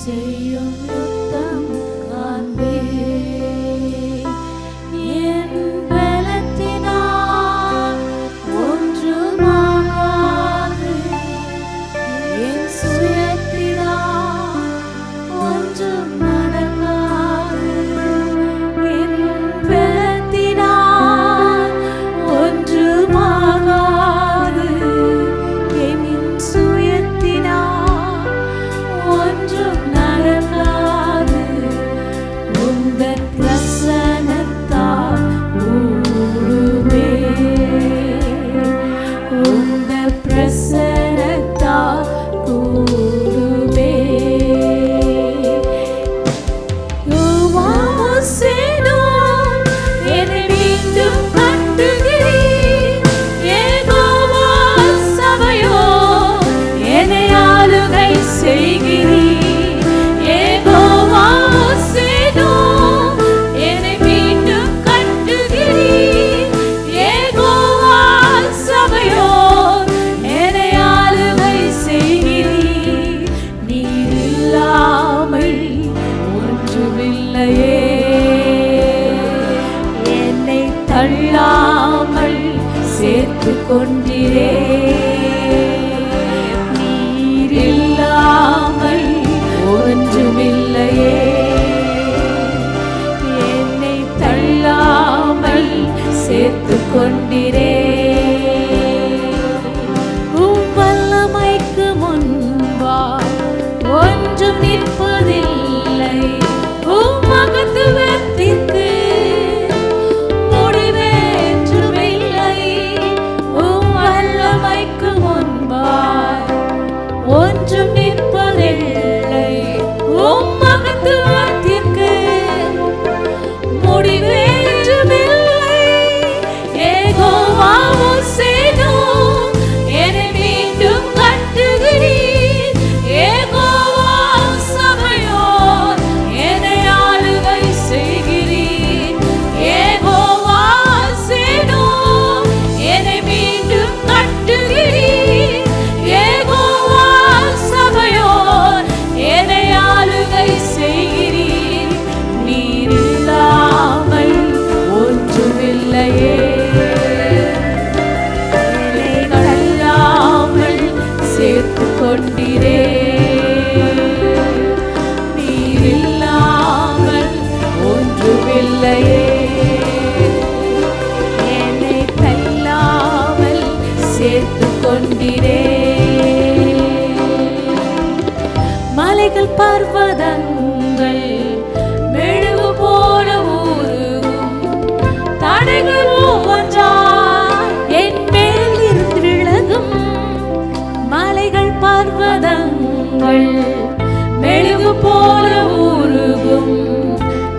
செய்யும் யுத்தம் காண்பே. என் பலத்தினால் ஒன்றுமாகாது, என் சுயத்தினால் ஒன்றும் நடக்காது. என் பலத்தினால் ஒன்றுமாகாது, என் சுயத்தினால் ஒன்றும் நடக்காது. உந்தன் பிரசன்னத்தால் கூடுவே, உந்தன் பிரசன்னத்தால் கூடுவே. யோவாசேனோ என்னை மீண்டும் கட்டுகிறீர், யெகோவா சபையோ என்னை ஆளுகை செய்கிறீர். யெகோவாசேனோ என்னை மீண்டும் கட்டுகிறீர், யெகோவா சபையோ என்னை ஆளுகை செய்கிறீர். நீர் இல்லாமல் ஒன்றுமில்லையே, என்னை தள்ளாமல் சேர்த்துக் கொண்டீரே. நீர் இல்லாமல் ஒன்றுமில்லையே, என்னை தள்ளாமல் சேர்த்துக் கொண்டீரே. உம் வல்லமைக்கு முன்பாய் ஒன்றும் நிற்பதில்லை, உம் மகத்துவத்திற்கு முடிவேற்றுமில்லை. உம் வல்லமைக்கு முன்பாய் ஒன்றும் நிற்பதில்லை, உம் மகத்துவத்திற்கு முடிவேற்றுமில்லை. யெகோவாசேனோ என்னை மீண்டும் கட்டுகிறீர், யெகோவா சபையோ என்னை ஆளுகை செய்கிறீர். யெகோவாசேனோ என்னை மீண்டும் கட்டுகிறீர், யெகோவா சபையோ என்னை ஆளுகை செய்கிறீர். நீர் இல்லாமல் ஒன்றுமில்லையே, என்னை தள்ளாமல் சேர்த்துக் கொண்டீரே. நீர் இல்லாமல் ஒன்றுமில்லையே, என்னை தள்ளாமல் சேர்த்துக் கொண்டீரே. மலைகள் பர்வதங்கள் மெழுகு போல ஊருகும், தடைகள் ஒவ்வொன்றாய் என் மேல் இருந்து விலகும். மலைகள் பர்வதங்கள் மெழுகு போல ஊருகும்,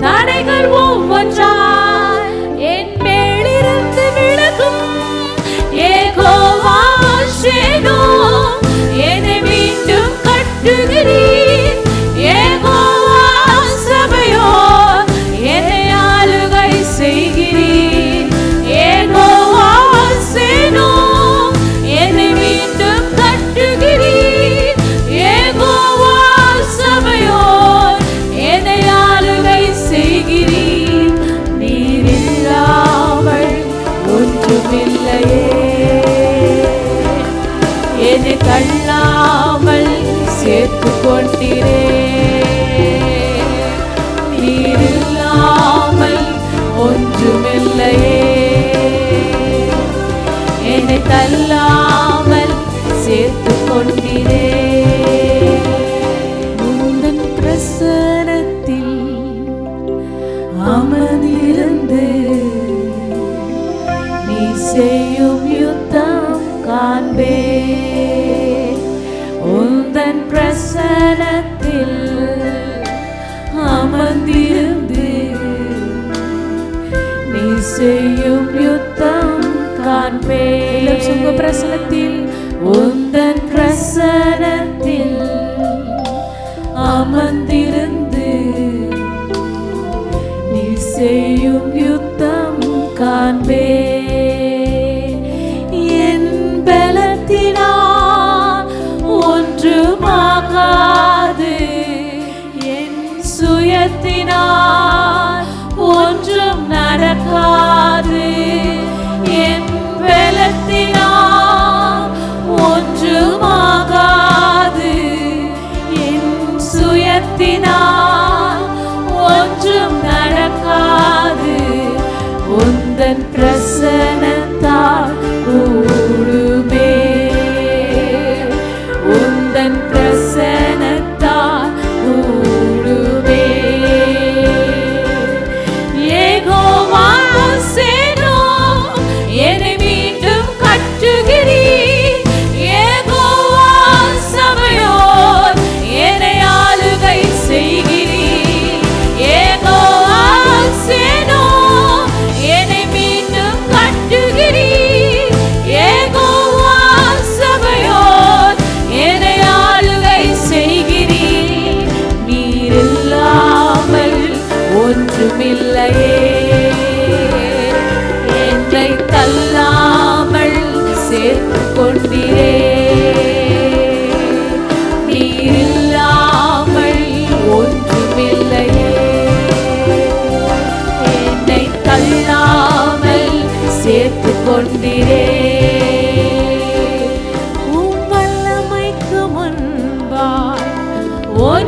தடைகள் ஒவ்வொன்றாய் என் மேலிருந்து விலகும். யெகோவாசேனோ என்னை மீண்டும் கட்டுகிறீர், யெகோவா சபையோ என்னை ஆளுகை செய்கிறீர். யெகோவாசேனோ என்னை மீண்டும் கட்டுகிறீர், யெகோவா சபையோ என்னை ஆளுகை செய்கிறீர். நீர் இல்லாமல் ஒன்றுமில்லையே, என்னை தள்ளாமல் சேர்த்துக் கொண்டீரே. நீர் இல்லாமல் ஒன்றுமில்லையே, என்னை தள்ளாமல் சேர்த்துக் கொண்டீரே. உந்தன் பிரசன்னத்தில் அமர்ந்திருந்து நீ செய்யும் யுத்தம் காண்பே. உந்தன் பிரசன்னத்தில் அமர்ந்திருந்து நீ செய்யும் யுத்தம் காண்பே. உங்க பிரசன்னத்தில், உந்தன் பிரசன்னத்தில் அமர்ந்திருந்து நீ செய்யும் யுத்தம் காண்பே. என் பலத்தினால் ஒன்றுமாகாது,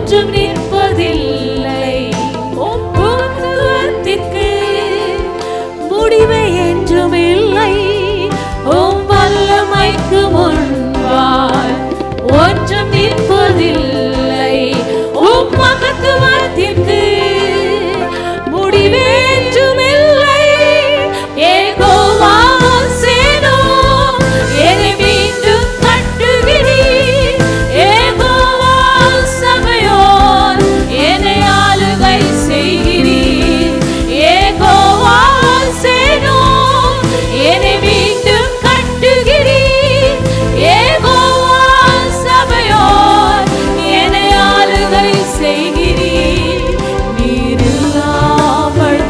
ஒன்றும் நிற்பதில்லை. உமத்துவத்திற்கு முடிவு என்றும் இல்லை. உம் வல்லமைக்கு முன்பாய் ஒன்றும் நிற்பதில்லை. உம் மகத்துவத்திற்கு முடிவு என்றும் இல்லை. யெகோவா சேனோம் என்னை மீண்டும் கட்டுகிறீர். யெகோவா சபையோர் என்னை ஆளுகை செய்கிறீர். யெகோவா சேனோம் என்னை மீண்டும் கட்டுகிறீர். யெகோவா சபையோர் என்னை ஆளுகை செய்கிறீர். நீர் இல்லாமல்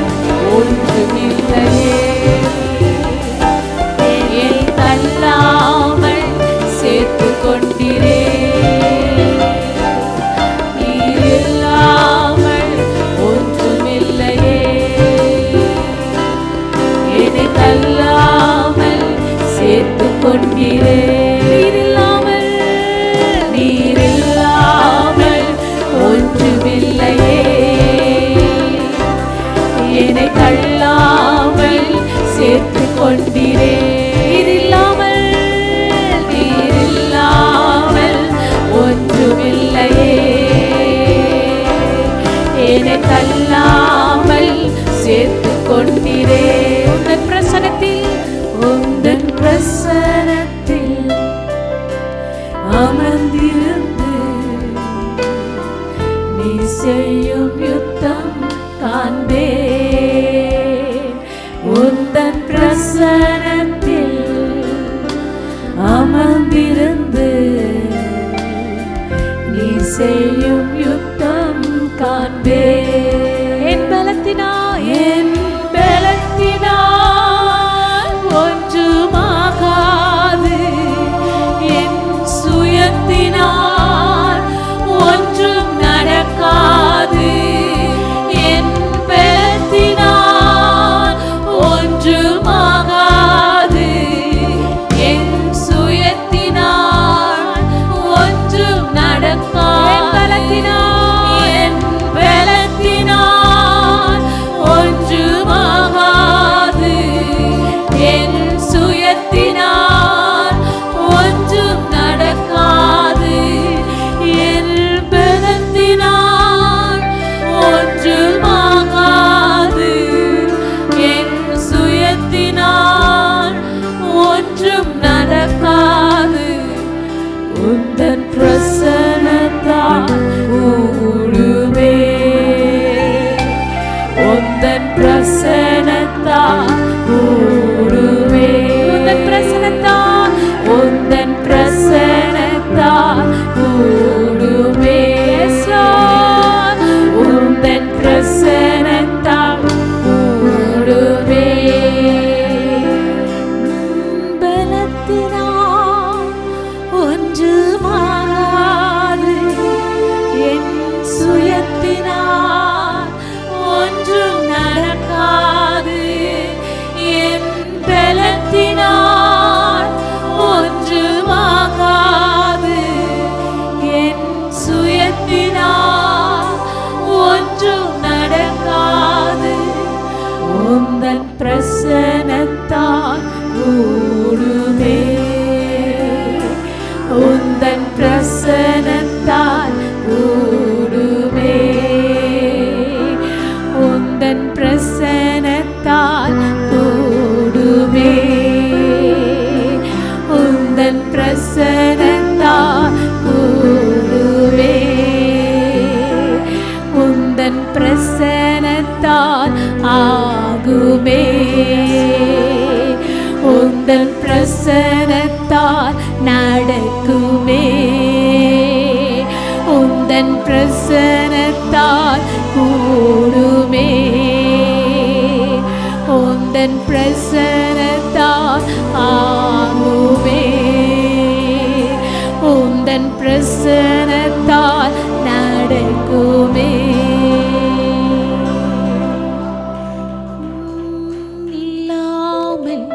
ஒன்றுமில்லையே. என்னை தள்ளாமல் சேர்த்துக் கொண்டீரே. நீர் இல்லாமல் ஒன்றுமில்லையே. என்னை தள்ளாமல் சேர்த்துக் கொண்டீரே. நீர் இல்லாமல் ஒன்றுமில்லையே. என்னை தள்ளாமல் சேர்த்துக் கொண்டீரே. நீர் இல்லாமல் ஒன்றுமில்லையே. என்னை தள்ளாமல் சேர்த்துக் கொண்டீரே. உந்தன் பிரசனத்தில் அமர்ந்திருந்து நீ செய்யும் யுத்தம் காண்பேன். உந்தன் பிரசனத்தில் அமர்ந்திருந்து நீ செய்யும் யுத்தம் காண்பேன். என் பலத்தினால் ஒன்றுமாகாது. என் சுயத்தினால் ஒன்றும் நடக்காது. என் பலத்தினால் ஒன்றுமாகாது. என் சுயத்தினால் ஒன்றும் நடக்காது. என் பலத்தினால் ஒன்றுமாகாது. என் சுயத்தினால் ஒன்றும் நடக்காது. என் பலத்தினால் ஒன்றுமாகாது. என் சுயத்தினால் ஒன்றும் நடக்காது. உந்தன் பிரசன்னத்தால் கூடுவே. உந்தன் பிரசன்னத்தால் கூடுவே. உந்தன் பிரசன்னத்தால் கூடுவே. உந்தன் பிரசன்னத்தால் கூடுவே. பலத்தினால் ஒன்றுமாகாது. என் சுயத்தினால் ஒன்றும் நடக்காது. என் பலத்தினால் ஒன்றுமாகாது. என் சுயத்தினால் ஒன்றும் நடக்காது. உந்தன் பிரசன்னத்தால் கூடுவே. உந்தன் பிரசன்னத்தால் கூடுவே. உந்தன் பிரசன்னத்தால் கூடுவே. உந்தன் பிரசன்னத்தால் கூடுவே. உந்தன் பிரசன்னத்தால் ஆகுமே. உந்தன் பிரசன்னத்தால் நடக்குமே. உந்தன் பிரசன்னத்தால் கூடுமே. உந்தன் பிரசன்னத்தால் ஆகுமே. உந்தன் பிரசன்னத்தால் நடக்குமே. இல்லாமல்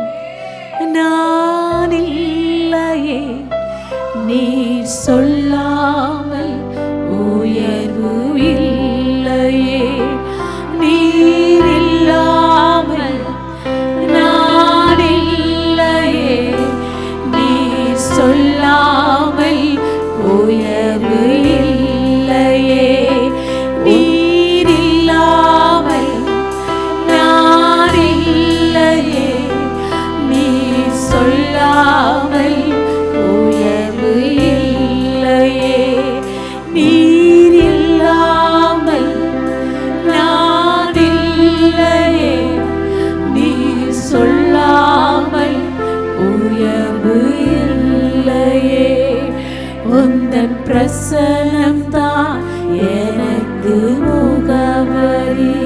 நான் இல்லையே. நீர் சொல்லாமல் உயர்வு உந்தன் பிரசனம் தான் எனக்கு முகவரி,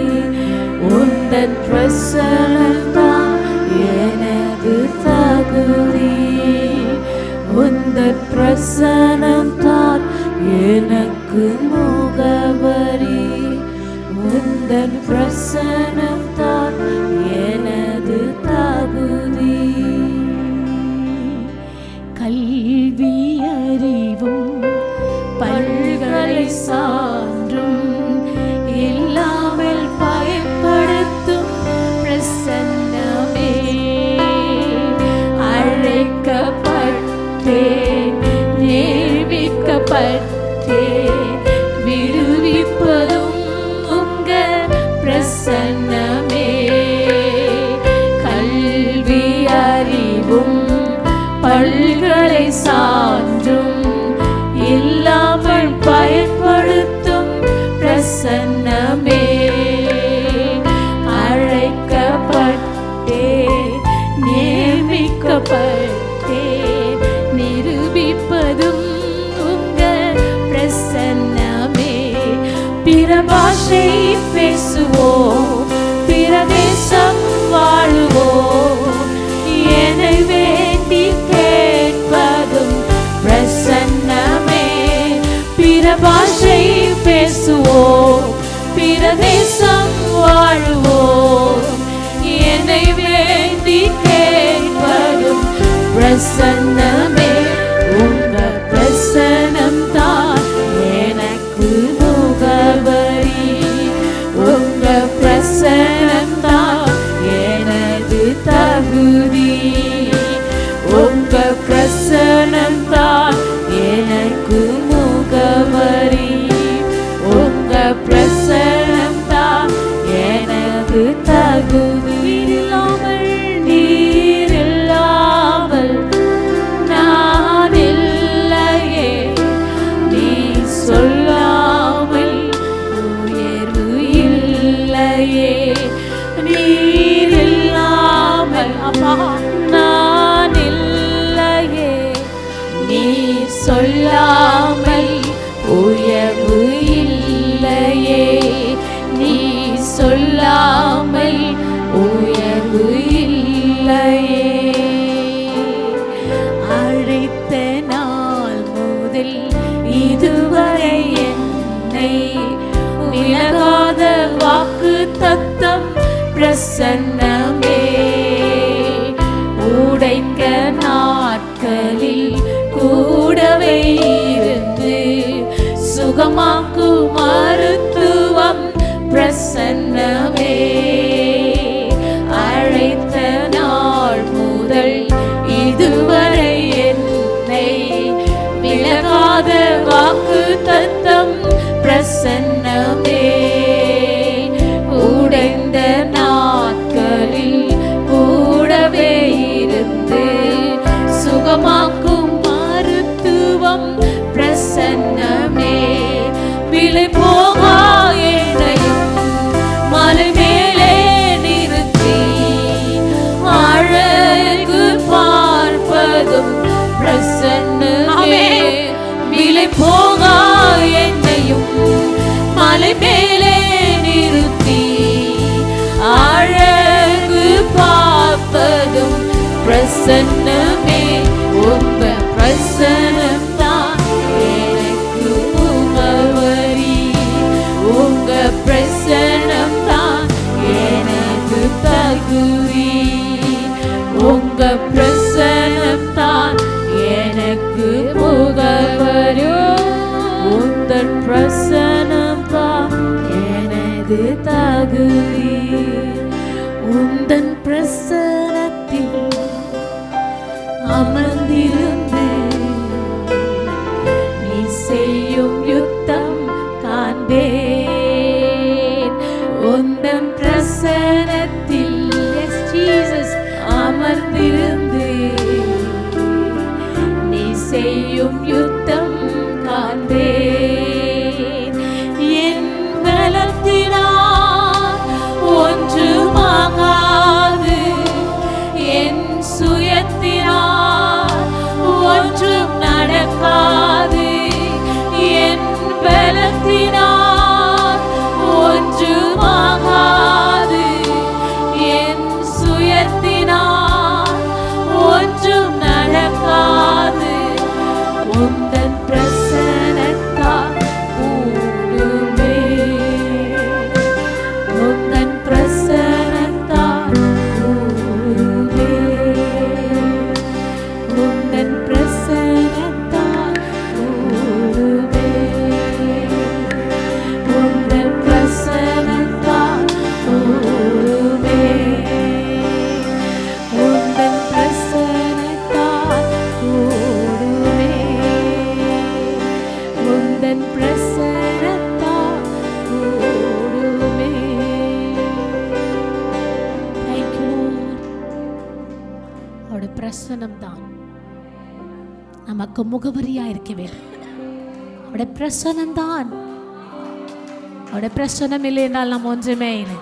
உந்தன் பிரசனம் தான் எனது தகுதி, உந்தன் பிரசனம் தான் எனக்கு முகவரி, உந்தன் பிரசனம் தான் எனது தகுதி. கல்வி அறிவும் பல்கலை சான்றும் இல்லாமல் பயன்படுத்தும் பிரசன்னமே, அழைக்கப்பட்டேன் நேர்மிக்கப்பட்டேன் விடுவிப்பதும் உங்க பிரசன்னமே. கல்வி அறிவும் பல்கலை சான்றும் இல்லாமல் பயன்படுத்தும் பிரசன்னமே, அழைக்கப்பட்டேன் நியமிக்கப்பட்டேன் நிரூபிப்பதும் உங்க பிரசன்னமே. பிற பாஷை பேசுவோம், பிற தேசம் வாழுவோம், என்னை வேண்டி கேட்பதும் பிரசன்னமே. பிற பாஷை பேசுவோம், பிற தேசம் வாழுவோம், என்னை வேண்டி கேட்பதும் பிரசன்னமே. உங்க பிரசனம் தான் எனக்கு முகவரி, உங்க பிரசனம் தான் எனது தகுதி, உங்க பிரசனம் தான் எனக்கு முகவரி, உங்க பிரசனம் தான் எனது தகுதி. நீர் இல்லாமல் நான் இல்லையே, நீ சொல்லாமல் உயர்வு இல்லையே, நீர் இல்லாமல் அப்பா நான் இல்லையே, நீ சொல்லாமல் உயர்வு இல்லையே, நீ சொல்லாமல் உயர்வு இல்லையே. அழைத்த நாள் முதல் இதுவரை என்னை விலகாத வாக்கு தத்தம் பிரசன்னமே, உடைக்க நாட்களில் கூடவே இருந்து சுகமாக்கும் மருத்துவம் பிரசன்னமே. அழைத்த நாள் முதல் இதுவரை என்னை விலகாத வாக்கு தத்தம் பிரசன்னமே, உடைந்த நாட்களில் கூடவே இருந்து சுகமாக்கும் மருத்துவம் பிரசன்னமே. விலை போகா என்னையும் மலை மேலே நிறுத்தி அழகு பார்ப்பதும் பிரசன்னமே. விலை போகா என்னையும் மலை மேலே நிறுத்தி அழகு பார்ப்பதும் பிரசன்னமே. உங்க பிரசனம் தான் எனக்கு முகவரி, உங்க பிரசனம் தான் எனக்கு தகுதி, உங்க பிரசனம் தான் எனக்கு முகவரி, உந்தன் பிரசனம் தான் எனது தகுதி. உந்தன் பிரசனத்தில் அமர்ந்திருந்து நீ செய்யும் யுத்தம் காண்பேன், உந்தன் பிரசனத்தில் அமர்ந்திருந்து நீ செய்யும் யுத்தம் காண்பேன். என் பலத்தினால் ஒன்றுமாகாது, என் சுயத்தினால் ஒன்றும் நடக்காது, நமக்கு முகவரியா இருக்க வேண்டும். அவருடைய பிரசனம் தான். அவருடைய பிரசனம் இல்லை என்றால் நம்ம ஒன்றுமே இல்லை.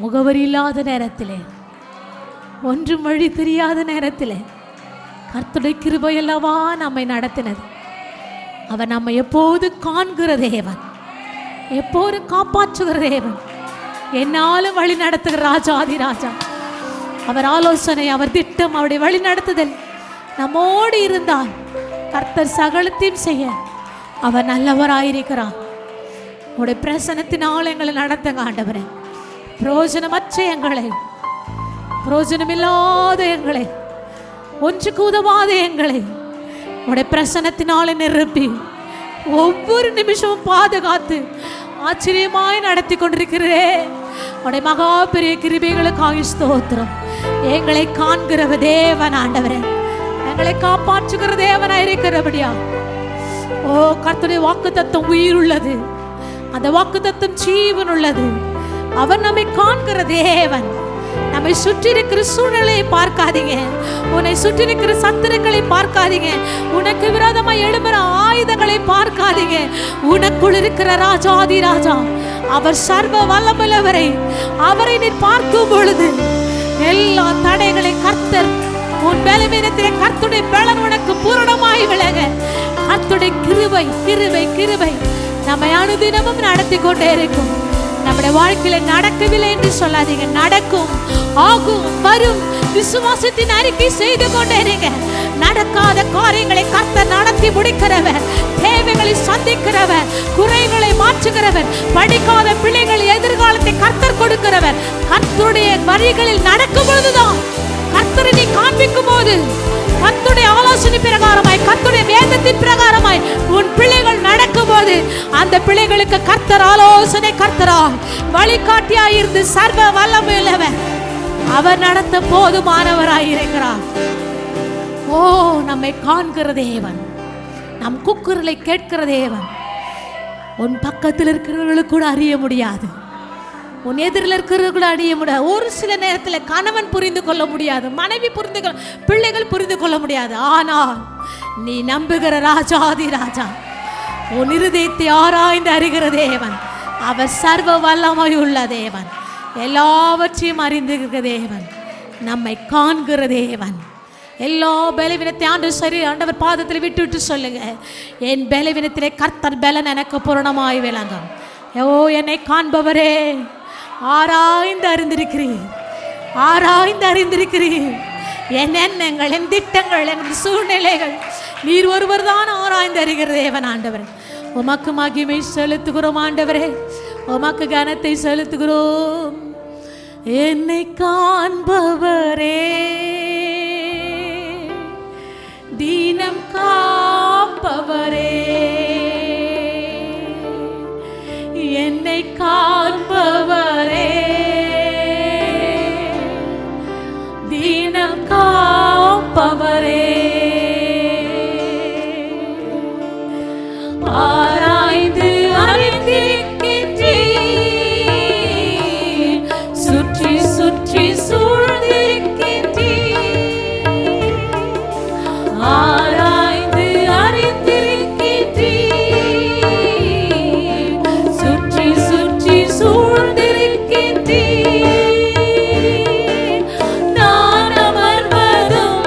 முகவரி இல்லாத நேரத்திலே, ஒன்றும் வழி தெரியாத நேரத்திலே கர்த்தருடைய கிருபை அல்லவா நம்மை நடத்தினது. அவர் நம்மை எப்போது காண்கிற தேவன், எப்போது காப்பாற்றுகிற தேவன், என்னாலும் வழி நடத்துகிற ராஜாதி ராஜா. அவர் ஆலோசனை, அவர் திட்டம், அவருடைய வழி நடத்துதல் நம்மோடு இருந்தால் கர்த்தர் சகலத்தையும் செய்ய அவர் நல்லவராயிருக்கிறார். உடைய பிரசனத்தினால் எங்களை நடத்துங்க ஆண்டவரே. பிரயோஜனமற்ற எங்களை, பிரயோஜனமில்லாத எங்களை, ஒன்றுக்கு உதவாத எங்களை உடைய பிரசனத்தினால நிரப்பி ஒவ்வொரு நிமிஷமும் பாதுகாத்து ஆச்சரியமாய் நடத்தி கொண்டிருக்கிறே. உடைய மகா பெரிய கிருபைகளுக்காக ஸ்தோத்திரம். எங்களை காண்கிற தேவன் ஆண்டவரே, எங்களை காப்பாற்றுகிற தேவனாய் இருக்கிறபடியா. ஓ கர்த்தருடைய வாக்குத்தத்தம் உயிர் உள்ளது, அந்த வாக்குத்தத்தம் ஜீவன் உள்ளது. அவர் நம்மை காண்கிற தேவன். நம்மை சுற்றி இருக்கிற சூழ்நிலையை பார்க்காதீங்க, உன்னை சுற்றி இருக்கிற சத்துருக்களை பார்க்காதீங்க, உனக்கு விரோதமாக எழும்புற ஆயுதங்களை பார்க்காதீங்க. உனக்குள் இருக்கிற ராஜாதி ராஜா, அவர் சர்வ வல்லமையுள்ளவரை, அவரை நீ பார்க்கும் பொழுது எல்லா தடைகளை கர்த்தர் உன் பலவீனத்திலே கர்த்தருடைய பலன் உனக்கு பூரணமாய் விளங்க. கர்த்தருடைய கிருபை கிருபை கிருபை நம்மை அனுதினமும் நடத்தி கொண்டே இருக்கும். நம்முடைய வாழ்க்கையில நடக்கவில்லை என்று சொல்லாதீங்க, நடக்கும், ஆகும், வரும். விசுவாசத்தின் அறிக்கை செய்து கொண்டே இருங்க. நடக்காத காரியங்களை கர்த்தர் நடத்தி முடிக்கிறவர், தேவைகளை சந்திக்கிறவர், குறைகளை மாற்றுகிறவர், படிக்காத பிள்ளைகள் எதிர்காலத்தை கர்த்தர் கொடுக்கிறவர். கர்த்தருடைய வரிகளில் நடக்கும் பொழுதுதான், கர்த்தரை நீ காண்பிக்கும் போது, கர்த்தருடைய ஆலோசனை பிரகாரமாய், கர்த்தருடைய வேதத்தின் பிரகாரமாய் உன் பிள்ளைகள் நடக்கும் போது, அந்த பிள்ளைகளுக்கு கர்த்தர் ஆலோசனை, கர்த்தரா வழிகாட்டியாய் இருந்து சர்வ வல்லமையுள்ளவர், அவர் நடத்த போதுமானவராயிருக்கிறார். ஓ நம்மை காண்கிற தேவன், நம் கூக்குரலை கேட்கிற தேவன். உன் பக்கத்தில் இருக்கிறவர்களுக்கு கூட அறிய முடியாது, உன் எதிரில் இருக்கிறது கூட அறிய முடியாது. ஒரு சில நேரத்தில் கணவன் புரிந்து கொள்ள முடியாது, மனைவி புரிந்து கொள்ள, பிள்ளைகள் புரிந்து கொள்ள முடியாது. ஆனால் நீ நம்புகிற ராஜாதி ராஜா, உன் இருதயத்தை ஆராய்ந்து அறிகிற தேவன், அவர் சர்வ வல்லமையுள்ள தேவன், எல்லாவற்றையும் அறிந்திருக்கிற தேவன், நம்மை காண்கிற தேவன். எல்லா பலவீனத்தை ஆண்டவர் பாதத்தில் விட்டு சொல்லுங்க, என் பலவீனத்திலே கர்த்தர் பலன் எனக்கு பூரணமாய் விளங்கும். ஓ என்னை காண்பவரே, ஆராய்ந்து அறிந்திருக்கிறீர், ஆராய்ந்து அறிந்திருக்கிறீர். என் எண்ணங்கள், என் திட்டங்கள், என் சூழ்நிலைகள் நீர் ஒருவர் தான் ஆராய்ந்து அறிகிற தேவன் ஆண்டவர். உமக்கு மகிமை செலுத்துகிறோம் ஆண்டவரே, உமக்கு கனத்தை செலுத்துகிறோம். என்னை காண்பவரே, தீனம் காப்பவரே, என்னை காண்பவரே, தீனம் காப்பவரே, ஆராய்ந்து அறிந்திருக்கின்றீர், சுற்றி சுற்றி சூழ்ந்திருக்கின்றீர், ஆராய்ந்து அறிந்திருக்கின்றீர், சுற்றி சுற்றி சூழ்ந்திருக்கின்றீர். நான் அமர்வதும்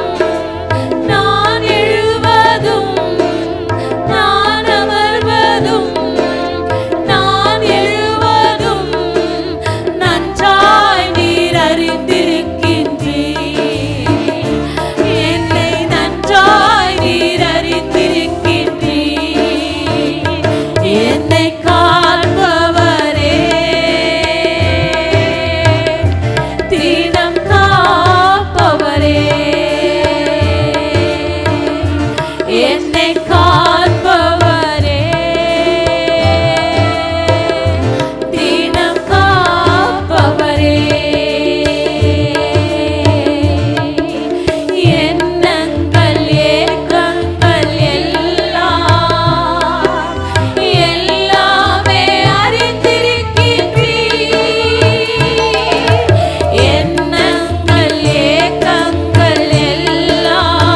நான் எழுவதும், நான் அமர்வதும் நான் எழுவதும் நன்றாய் நீர் அறிந்திருக்கின்றீர், என்னை நன்றாய் நீர் அறிந்திருக்கின்றீர். என்னை காண்பவரே, தீனம் காப்பவரே, என்னை காண்பவரே, தீனம் காப்பவரே. எண்ணங்கள் ஏக்கங்கள் எல்லாம் எல்லாமே அறிந்திருக்கின்றீர். எண்ணங்கள் ஏக்கங்கள் எல்லாம்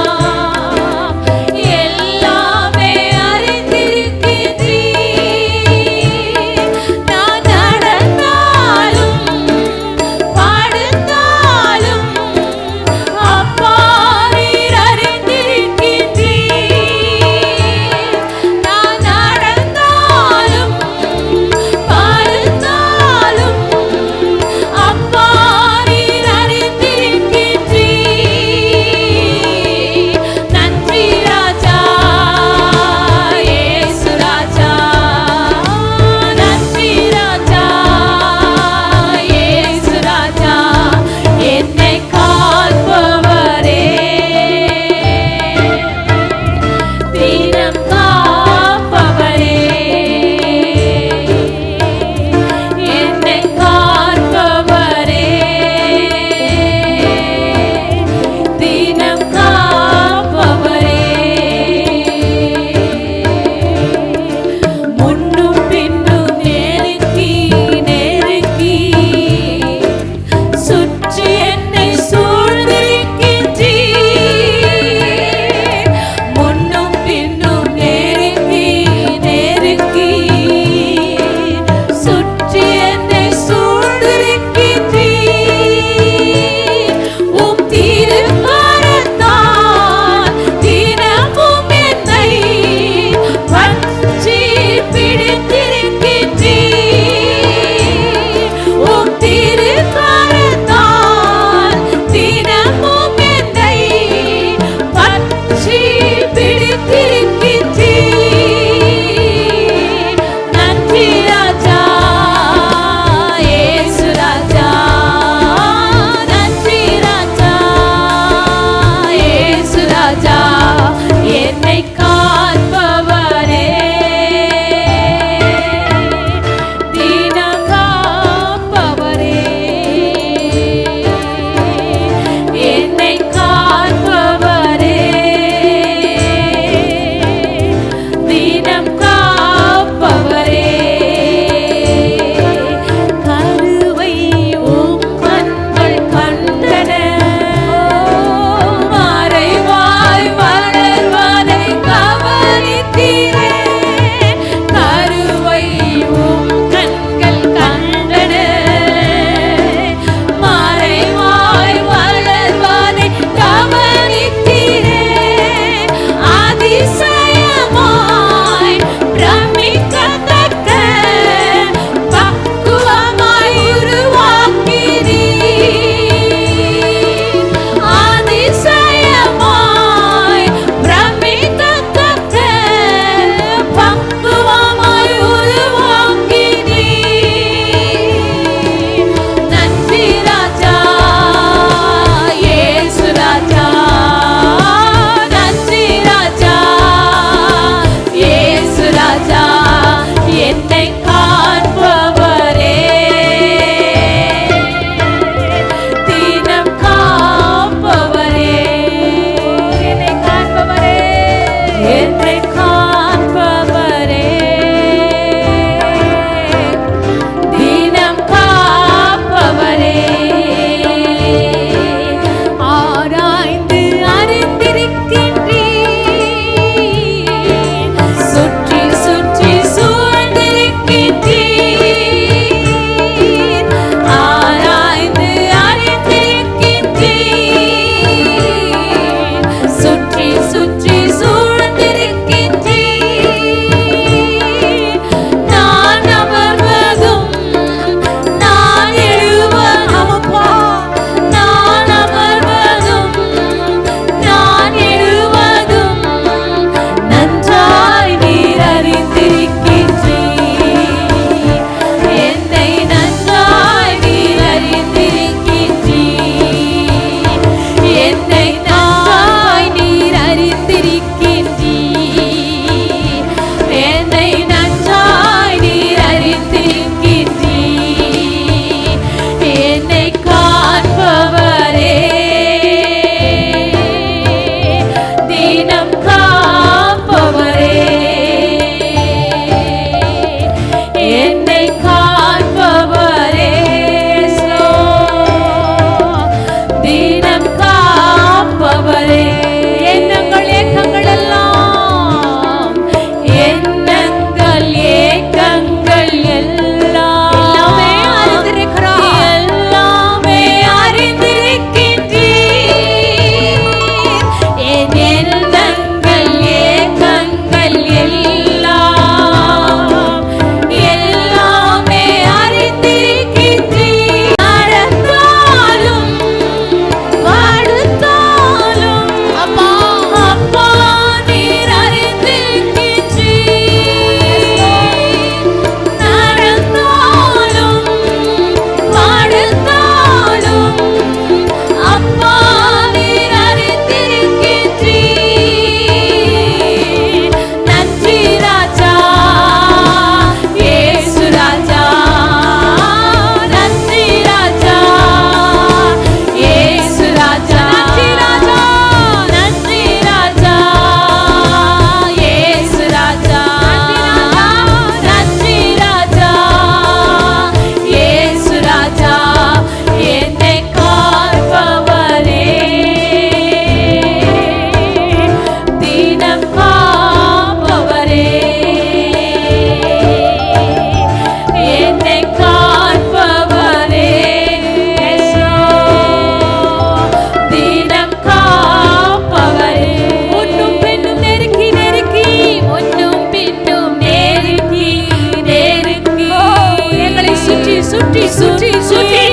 சுற்றி சுற்றி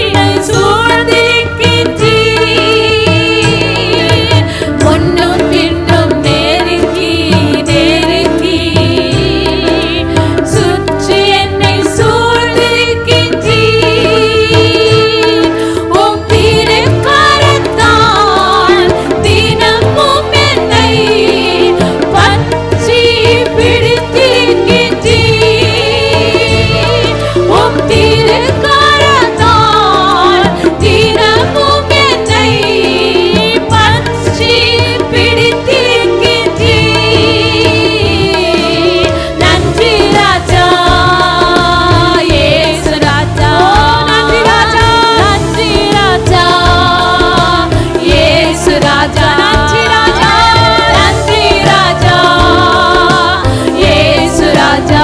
முன்னும் பின்னும் நெருக்கி நெருக்கி சுற்றி என்னை சூழ்ந்திருக்கின்றீர். உம் திருக்கரத்தால் தினமும் என்னை பற்றி பிடித்திருக்கின்றீர். உம் திருக்கரத்தால் தினமும் என்னை பற்றி பிடித்திருக்கின்றீர். நன்றி ராஜா இயேசு ராஜா. நன்றி ராஜா நன்றி ராஜா இயேசு ராஜா. நன்றி ராஜா நன்றி ராஜா இயேசு ராஜா.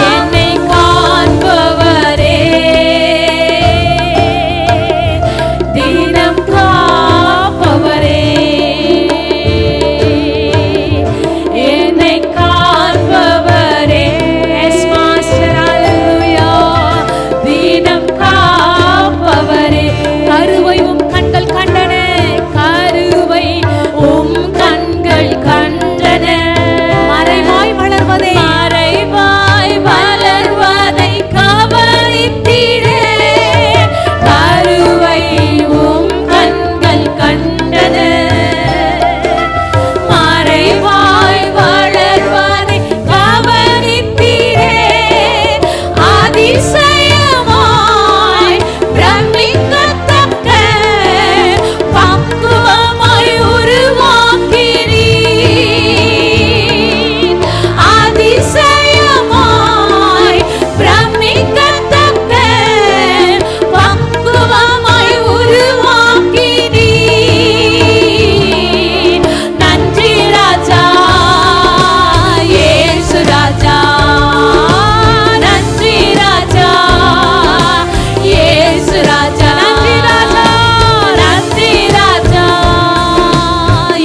என்னை காண்பவரே தினம் காப்பவரே என்னை காண்பவரே. எஸ் மாஸ்டர் ஹalleluya. தினம் காப்பவரே. கருவை உம் கண்கள் கண்டன கருவை உம் கண்கள் கண்டன. மறைவாய் வளர்வதே மறைவாய் வளர்வதை கவனித்தீரே. கருவை உம் கண்கள் கண்டன. மறைவாய் வளர்வதை கவனித்தீரே. அதிசயமாய் பிரமிக்கத்தக்க பக்குவமாய் உருவாக்கினீர். அதிசயமாய் பிரமிக்கத்தக்க பக்குவமாய் உருவாக்கினீர். நன்றி ராஜா இயேசு ராஜா. நன்றி ராஜா இயேசு ராஜா. நன்றி ராஜா நன்றி ராஜா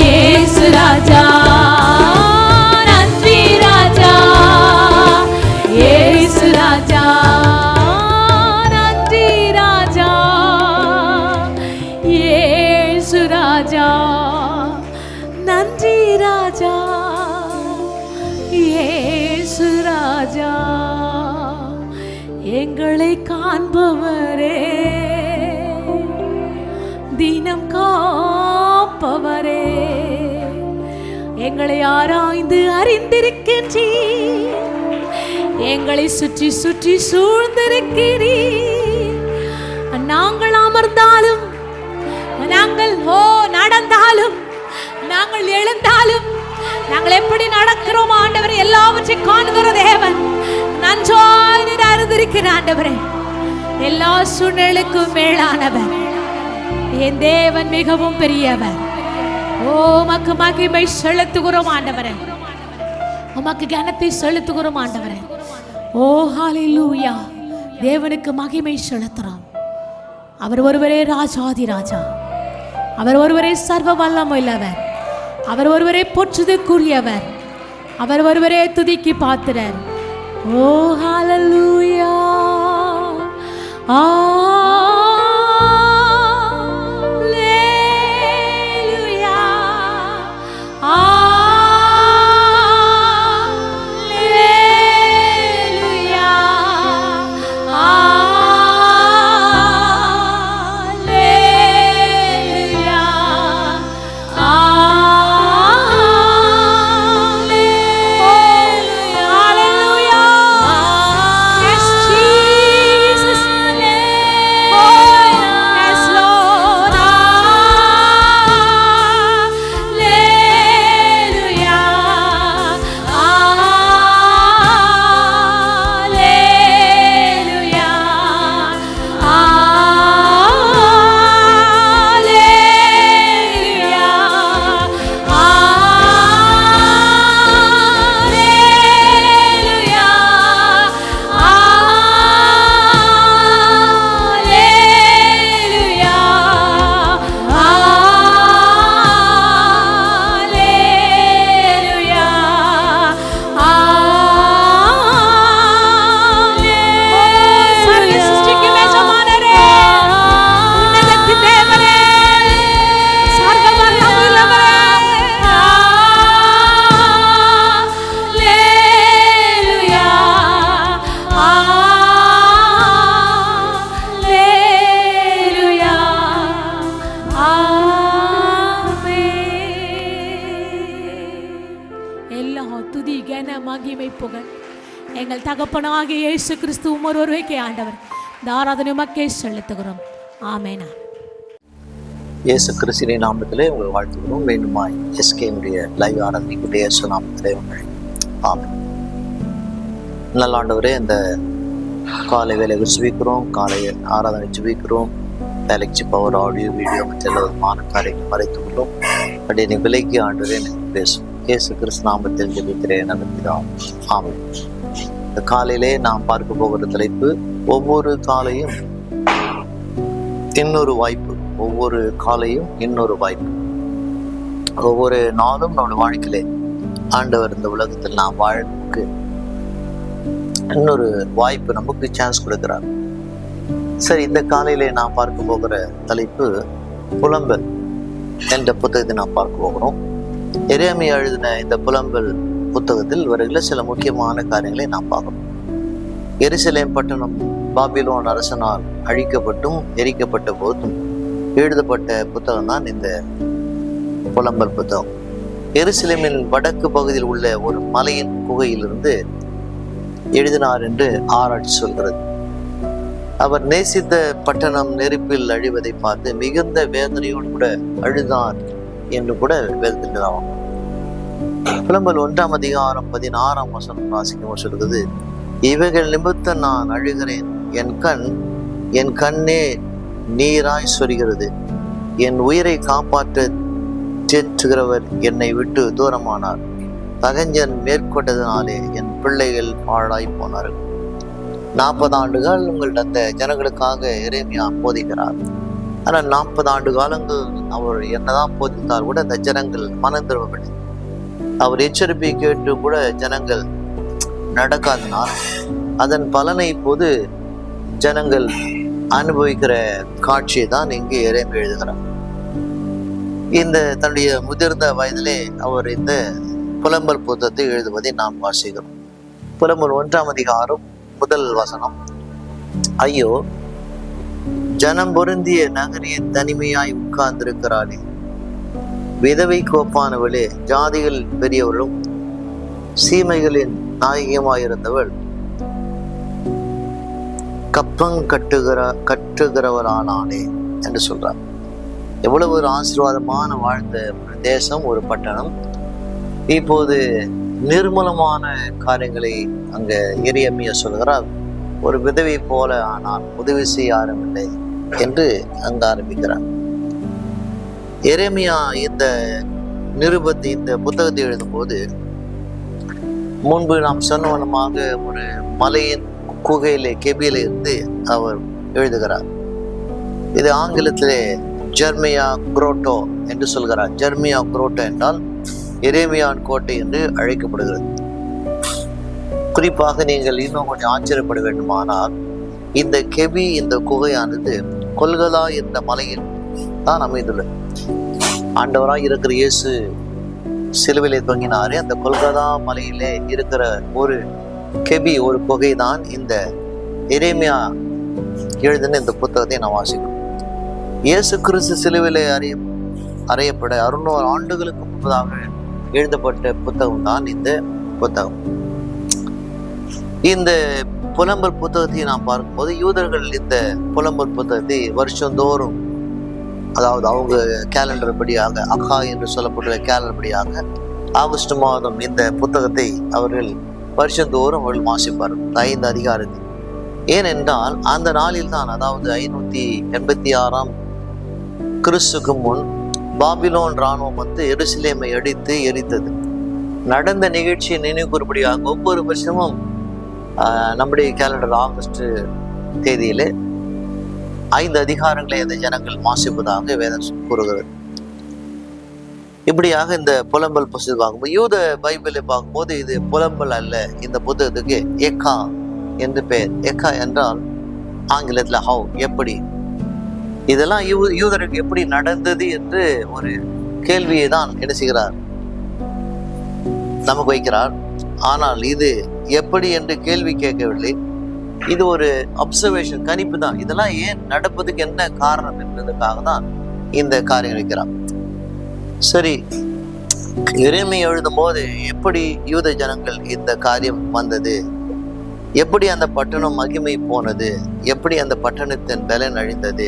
இயேசு ராஜா. நன்றி ராஜா இயேசு ராஜா. நன்றி ராஜா இயேசு ராஜா. நன்றி ராஜா இயேசு ராஜா. எங்களை காண்பவரே தினம் காப்பவரே. எங்களை ஆராய்ந்து அறிந்திருக்கின்றீர். எங்களை சுற்றி சுற்றி சூழ்ந்திருக்கிறீர். நாங்கள் அமர்ந்தாலும் நாங்கள் நடந்தாலும் நாங்கள் எழுந்தாலும் நாங்கள் எப்படி நடக்கிறோம் ஆண்டவரே எல்லாவற்றையும் காண்கிற தேவன். நன்றாய் நீர் அறிந்திருக்கிற ஆண்டவரே. எல்லா சூழ்நிலைக்கும் மேலானவர் என் தேவன் மிகவும் பெரியவர். ஓ உமக்கு மகிமை செலுத்துகிறோம் ஆண்டவரே. உமக்கு கனத்தை செலுத்துகிறோம் ஆண்டவரே. ஓ ஹalleluya. தேவனுக்கு மகிமை செலுத்துறோம். அவர் ஒருவரே ராஜாதி ராஜா. அவர் ஒருவரே சர்வ வல்லமையுள்ளவர். அவர் ஒருவரே போற்றுதற்குரியவர். அவர் ஒருவரே துதிக்கு பாத்திரர். ஓ ஹalleluya. எல்லா துதி கன மகிமை புகழ் எங்கள் தகப்பனாகிய இயேசு கிறிஸ்து ஒருவருக்கே ஆண்டவர் ஆராதனை மக்கே செலுத்துகிறோம். ஆமென். இயேசு கிறிஸ்துவின் நாமத்திலே உங்கள் வாழ்த்துகிறோம். வேண்டுமாய் எஸ்கேனுடைய லைவ் ஆராதனைக்குரிய இயேசு நாமத்திலே உங்கள் ஆமென். நல்ல ஆண்டவரே, இந்த காலை வேலைகள் ஜெபிக்கிறோம், காலை ஆராதனை ஜெபிக்கிறோம், வேலைக்கு பவர் ஆடியோ வீடியோ மற்ற எல்லா விதமான காரியங்கள் மறைத்துக்கொள்ளும். அப்படி நீ விலைக்கு ஆண்டவரே எனக்கு பேசும். இயேசு கிறிஸ்து நாமத்தில் ஜெபிக்கிறேன் நடத்திதான். ஆமென். இந்த காலையிலே நாம் பார்க்க போகிற தலைப்பு, ஒவ்வொரு காலையும் இன்னொரு வாய்ப்பு. ஒவ்வொரு காலையும் இன்னொரு வாய்ப்பு. ஒவ்வொரு நாளும் நம்முடைய வாழ்க்கையிலே ஆண்டவர் இந்த உலகத்தில் நாம் வாழ்வுக்கு இன்னொரு வாய்ப்பு, நமக்கு சான்ஸ் கொடுக்கிறார். சரி, இந்த காலையிலே நாம் பார்க்க போகிற தலைப்பு புலம்பல் என்ற புத்தகத்தை நாம் பார்க்க போகிறோம். எரேமியா எழுதின இந்த புலம்பல் புத்தகத்தில் வருகிற சில முக்கியமான காரியங்களை நாம் பார்க்கணும். எருசலேம் பட்டணம் பாபிலோன் அரசனால் அழிக்கப்பட்டும் எரிக்கப்பட்ட போதும் எழுதப்பட்ட புத்தகம் தான் இந்த புலம்பல் புத்தகம். எருசலேமின் வடக்கு பகுதியில் உள்ள ஒரு மலையின் குகையிலிருந்து எழுதினார் என்று ஆராய்ச்சி சொல்கிறது. அவர் நேசித்த பட்டணம் நெருப்பில் அழிவதை பார்த்து மிகுந்த வேதனையோடு கூட அழுதார் என்று கூட வேதத்தில் புலம்பல் 1ஆம் அதிகாரம் 16ஆம் வசனம் வாசிக்கும் சொல்கிறது, இவைகள் நிமித்தம் நான் அழுகிறேன், என் கண்ணே நீராய் சொரிகிறது, என் உயிரை காப்பாற்ற தேற்றுகிறவர் என்னை விட்டு தூரமானார், பகஞ்சன் மேற்கொண்டதினாலே என் பிள்ளைகள் பாழாய் போனார்கள். 40 ஆண்டுகள் உங்கள் அந்த ஜனங்களுக்காக எரேமியா போதிக்கிறார். ஆனால் 40 ஆண்டு காலங்கள் அவர் என்னதான் போதித்தால் கூட அந்த ஜனங்கள் மனம் திரும்பவில்லை. அவர் எச்சரிப்பை கேட்டு கூட ஜனங்கள் நடக்காதனால் அதன் பலனை இப்போது ஜனங்கள் அனுபவிக்கிற காட்சியை தான் இங்கே எரேமியா எழுதுகிறார். இந்த தன்னுடைய முதிர்ந்த வயதிலே அவர் இந்த புலம்பல் புத்தகத்தை எழுதுவதை நாம் வாசிக்கிறோம். புலம்பல் 1ஆம் அதிகாரம் 1 வசனம், ஐயோ, ஜனம் பொருந்திய நகரின் தனிமையாய் உட்கார்ந்திருக்கிறாளே, விதவை கோப்பானவளே, ஜாதிகள் பெரியவளும் சீமைகளின் நாயகமாயிருந்தவள் கப்பம் கட்டுகிறவரானானே என்று சொல்றார். எவ்வளவு ஒரு ஆசீர்வாதமான வாழ்ந்த ஒரு தேசம், ஒரு பட்டணம், இப்போது நிர்மூலமான காரியங்களை அங்க எரேமியா சொல்கிறார். ஒரு விதவை போல ஆனால் உதவி செய்ய யாரும் இல்லை என்று அங்க ஆரம்பிக்கிறார். எரேமியா இந்த நிருபத்தை, இந்த புத்தகத்தை எழுதும் போது முன்பு நாம் சொன்னவனமாக ஒரு மலையின் குகையிலே கெபியில இருந்து அவர் எழுதுகிறார். இது ஆங்கிலத்திலே ஜெர்மியா குரோட்டோ என்று சொல்கிறார். ஜெர்மியா குரோட்டோ என்றால் எரேமியான் கோட்டை என்று அழைக்கப்படுகிறது. குறிப்பாக நீங்கள் இன்னும் கொஞ்சம் ஆச்சரியப்பட வேண்டுமானால், இந்த கெபி, இந்த குகையானது கொல்கதா என்ற மலையில் தான் அமைந்துள்ளது. ஆண்டவராய் இருக்கிற இயேசு சிலுவிலே தொங்கினாரே, அந்த கொல்கதா மலையிலே இருக்கிற ஒரு கெபி, ஒரு குகை தான் இந்த எரேமியா எழுதின இந்த புத்தகத்தை நான் வாசிக்கிறோம். இயேசு கிறிஸ்து சிலுவிலே அறையப்பட 600 ஆண்டுகளுக்கு முன்பதாக எழுதப்பட்ட புத்தகம் தான் இந்த புத்தகம். இந்த புலம்பல் புத்தகத்தை நாம் பார்க்கும்போது யூதர்கள் இந்த புலம்பல் புத்தகத்தை வருஷந்தோறும், அதாவது அவங்க கேலண்டர் படியாக, அக்கா என்று சொல்லப்பட்ட கேலண்டர் படியாக ஆகஸ்ட் மாதம் இந்த புத்தகத்தை அவர்கள் வருஷந்தோறும் அவர்கள் வாசிப்பார்கள் 5 அதிகாரத்தில். ஏனென்றால் அந்த நாளில் தான், அதாவது 586ஆம் கிறிஸ்துக்கு முன் பாபிலோன் இராணுவம் வந்து எருசலேமை அடித்து எரித்தது. நடந்த நிகழ்ச்சியை நினைவுகூறும்படியாக ஒவ்வொரு வருஷமும் நம்முடைய கேலண்டர் ஆகஸ்ட் தேதியிலே 5 அதிகாரங்களை அந்த ஜனங்கள் வாசிப்பதாக வேதம் கூறுகிறது. இப்படியாக இந்த புலம்பல் புத்தகத்தை பார்க்கும்போது, யூத பைபிளை பார்க்கும்போது இது புலம்பல் அல்ல, இந்த புத்தகத்துக்கு எக்கா என்று பெயர். எக்கா என்றால் ஆங்கிலத்தில் ஹவ், எப்படி. இதெல்லாம் யூதருக்கு எப்படி நடந்தது என்று ஒரு கேள்வியை தான் என்ன செய்கிறார், நமக்கு வைக்கிறார். ஆனால் இது எப்படி என்று கேள்வி கேட்கவில்லை, இது ஒரு அப்சர்வேஷன், கணிப்பு தான். இதெல்லாம் ஏன் நடப்பதுக்கு என்ன காரணம் என்பதற்காக தான் இந்த காரியம் வைக்கிறார். சரி, எரேமியா எழுதும் போது எப்படி யூத ஜனங்கள் இந்த காரியம் வந்தது, எப்படி அந்த பட்டணம் மகிமை போனது, எப்படி அந்த பட்டணத்தின் பலன் அழிந்தது,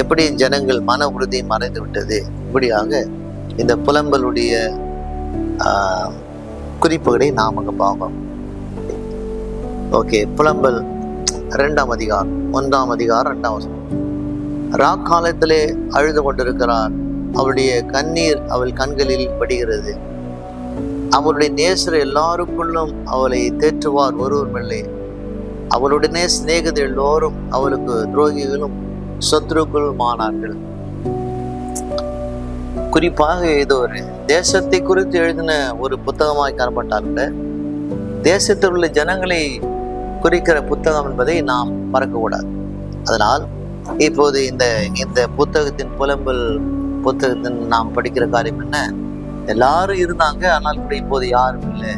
எப்படி ஜனங்கள் மன உறுதி மறைந்து விட்டது, இப்படியாக இந்த புலம்பலுடைய குறிப்புகளை நாம் அங்கே பார்ப்போம். ஓகே, புலம்பல் 2ஆம் அதிகாரம் 1ஆம் அதிகாரம் 2ஆம் வசனம். ராக்காலத்திலே அழுது கொண்டிருக்கிறார், அவளுடைய கண்ணீர் அவள் கண்களில் படுகிறது. அவளுடைய நேசர் எல்லாருக்குள்ளும் அவளை தேற்றுவார் ஒருவருமில்லை. அவளுடனே சிநேகிதர் எல்லோரும் அவளுக்கு துரோகிகளும் சத்ருக்களும் ஆனார்கள். குறிப்பாக இது ஒரு தேசத்தை குறித்து எழுதின ஒரு புத்தகமாய் காணப்பட்டால் தேசத்தில் உள்ள ஜனங்களை குறிக்கிற புத்தகம் என்பதை நாம் மறக்கக்கூடாது. அதனால் இப்போது இந்த புத்தகத்தின் புலம்பல் புத்தகத்தின் நாம் படிக்கிற காரியம் என்ன, எல்லாரும் இருந்தாங்க, ஆனால் கூட இப்போது யாரும் இல்லை.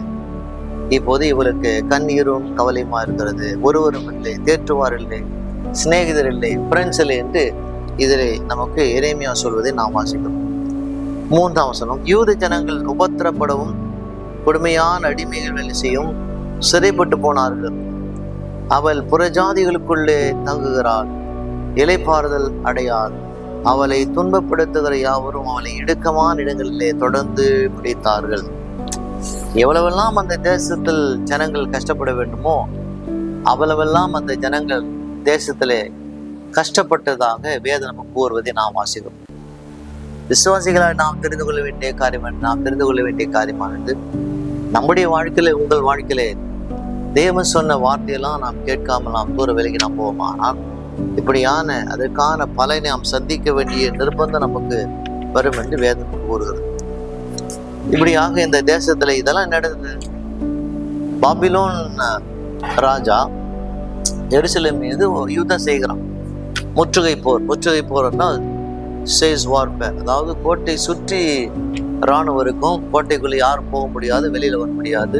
இப்போது இவளுக்கு கண்ணீரும் கவலையுமா இருக்கிறது, ஒருவரும் இல்லை, தேற்றுவார் இல்லை, சிநேகிதர் இல்லை, ஃப்ரெண்ட்ஸ் இல்லை என்று இதில் நமக்கு எரேமியா சொல்வதை நாம் வாசிக்கிறோம். 3ஆம் வசனம். யூத ஜனங்கள் உபத்திரப்படவும் கொடுமையான அடிமைகள் வேலை செய்யும் சிறைப்பட்டு போனார்கள். அவள் புறஜாதிகளுக்குள்ளே தங்குகிறாள், இளைப்பாறுதல் அடையாள். அவளை துன்பப்படுத்துகிற யாவரும் அவளை இடுக்கமான இடங்களிலே தொடர்ந்து பிடித்தார்கள். எவ்வளவெல்லாம் அந்த தேசத்தில் ஜனங்கள் கஷ்டப்பட வேண்டுமோ அவ்வளவெல்லாம் அந்த ஜனங்கள் தேசத்திலே கஷ்டப்பட்டதாக வேதம் நமக்கு கூறுவதை நாம் வாசிக்கிறோம். விசுவாசிகளால் நாம் தெரிந்து கொள்ள வேண்டிய காரியமானது நம்முடைய வாழ்க்கையில, உங்கள் வாழ்க்கையிலே தேவன் சொன்ன வார்த்தையெல்லாம் நாம் கேட்காமல் நாம் தூர விலகி நாம் போவோம். ஆனால் இப்படியான அதற்கான பலனை நாம் சந்திக்க வேண்டிய நிர்பந்தம் நமக்கு வரும் என்று வேதம் கூறுகிறது. இப்படியாக இந்த தேசத்துல இதெல்லாம் நடந்தது. பாபிலோன் ராஜா எருசலேம் மீது யுத்தம் செய்கிறான். முற்றுகை போர்னா சேஸ் வார்ஃபேர், அதாவது கோட்டை சுற்றி இராணுவம் இருக்கும். கோட்டைக்குள்ளே யாரும் போக முடியாது, வெளியில வர முடியாது,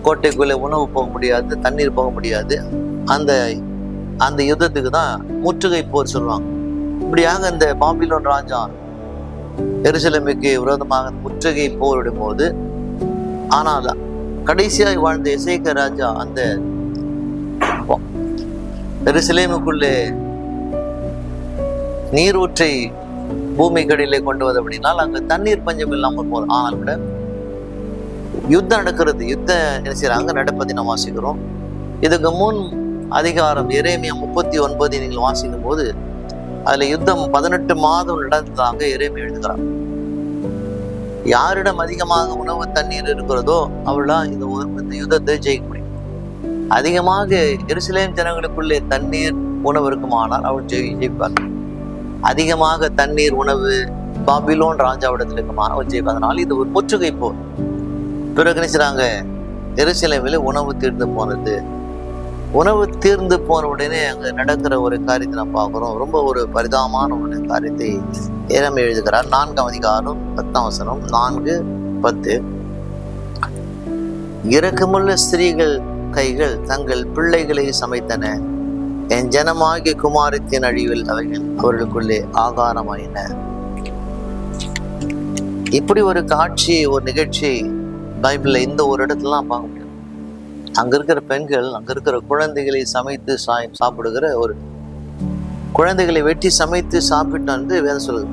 கோட்டைக்குள்ளே உணவு போக முடியாது, தண்ணீர் போக முடியாது. அந்த யுத்தத்துக்கு தான் முற்றுகை போர் சொல்லுவாங்க. இப்படியாக இந்த பாபிலோன் ராஜா எருசலேமுக்கு விரோதமாக முற்றுகை போரிடும் போது, ஆனால் கடைசியாக வாழ்ந்த எசேக்கியா ராஜா அந்த எருசலேமுக்குள்ளே நீரூற்றை பூமி கடியிலே கொண்டு வந்து அப்படின்னால் அங்கு தண்ணீர் பஞ்சம் இல்லாமல் போதும். ஆனால் கூட யுத்தம் நடக்கிறது. அங்க நடப்பதை நாம் வாசிக்கிறோம். இதுக்கு முன் அதிகாரம் எரேமியா 39 நீங்கள் வாசிக்கும் போது அதுல யுத்தம் 18 மாதம் நடந்ததாக எரேமியா எழுதுகிறார். யாரிடம் அதிகமாக உணவு தண்ணீர் இருக்கிறதோ அவள்தான் இந்த யுத்தத்தை ஜெயிக்க முடியும். அதிகமாக எருசலேம் ஜனங்களுக்குள்ளே தண்ணீர் உணவு இருக்குமானால் அவள் ஜெயிப்பார். அதிகமாக தண்ணீர் உணவு பாபிலோன் ராஜாவிடத்தில் இருக்குமானால் அவள் ஜெயிப்பார். அதனால இது ஒரு முற்றுகை போர். பிறகு நினைச்சாங்க எருசலேமில் உணவு தீர்ந்து போனது. உணவு தீர்ந்து போன உடனே அங்க நடக்கிற ஒரு காரியத்தை நாம் பார்க்கிறோம். ரொம்ப ஒரு பரிதாபமான ஒரு காரியத்தை எரேமியா எழுதுகிறார். 4ஆம் அதிகாரம் 10ஆம் வசனம். 4:10. இரக்கமுள்ள ஸ்திரீகள் கைகள் தங்கள் பிள்ளைகளை சமைத்தன, என் ஜனமாகிய குமாரத்தின் அழிவில் அவைகள் அவர்களுக்குள்ளே ஆகாரமாயின. இப்படி ஒரு காட்சி, ஒரு நிகழ்ச்சி பைபிள்ல இந்த ஒரு இடத்துலலாம் பார்க்க முடியும். அங்க இருக்கிற பெண்கள், அங்க இருக்கிற குழந்தைகளை சமைத்து சாப்பிடுகிற ஒரு குழந்தைகளை வெட்டி சமைத்து சாப்பிட்டான்னு வேதம் சொல்லுது.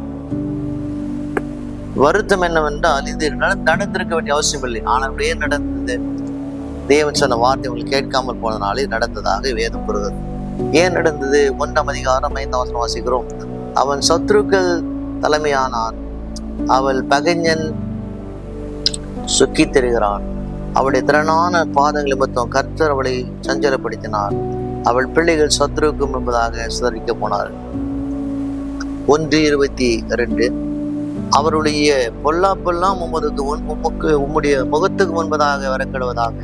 வருத்தம் என்னவென்றால் இது நடந்திருக்க வேண்டிய அவசியம் இல்லை. ஆனால் ஏன் நடந்தது? தேவன் சொன்ன வார்த்தை உங்களுக்கு கேட்காமல் போனதுனாலே நடந்ததாக வேதம் கூறுகிறது. ஏன் நடந்தது? 1ஆம் அதிகாரம் 5ஆம் வசனம் வாசிக்கிறோம். அவன் சத்ருக்கள் தலைமையானான், அவள் பகைஞன் சுக்கி தெரிகிறான், அவளுடைய திறனான பாதங்கள் நிமித்தம் கர்த்தர் அவளை சஞ்சலப்படுத்தினார், அவள் பிள்ளைகள் சத்ருக்கும் என்பதாக சிதறிக்க போனார். 1:22. அவருடைய பொல்லாப்பெல்லாம் உம்முடைய முகத்துக்கு முன்பதாக வரக்கிடுவதாக,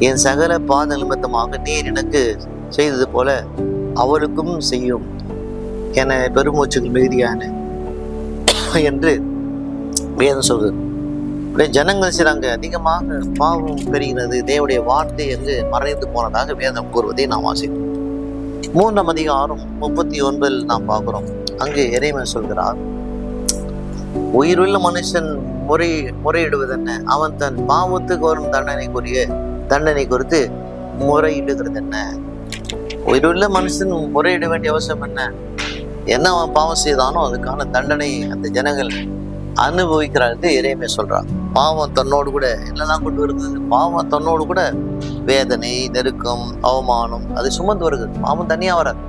என் சகல பாத நிமித்தமாக நீர் எனக்கு செய்தது போல அவளுக்கும் செய்யும் என பெருமூச்சுகள் மிகுதியான என்று வேதம் சொல்கிறது. ஜனங்கள் செய்றாங்க, அதிகமாக பாவம் பெறுகிறது, தேவனுடைய வார்த்தை என்று மறைந்து போனதாக வேதம் கூறுவதை நாம் வாசிக்கிறோம். 3ஆம் அதிகாரம் 39 நாம் பார்க்கிறோம். அங்கு எரேமியா சொல்கிறார், உயிருள்ள மனுஷன் முறையிடுவது என்ன? அவன் தன் பாவத்துக்கு வரும் தண்டனை குறித்து முறையிடுகிறது என்ன? உயிருள்ள மனுஷன் முறையிட வேண்டிய அவசியம் என்ன? என்ன அவன் பாவம் செய்தானோ அதுக்கான தண்டனை அந்த ஜனங்கள் அனுபவிக்கிறாரு எரேமியா சொல்றான். பாவம் தன்னோடு கூட என்னெல்லாம் கொண்டு வருது? பாவம் தன்னோடு கூட வேதனை, நெருக்கம், அவமானம் அது சுமந்து வருகிறது. பாவம் தனியா வராது.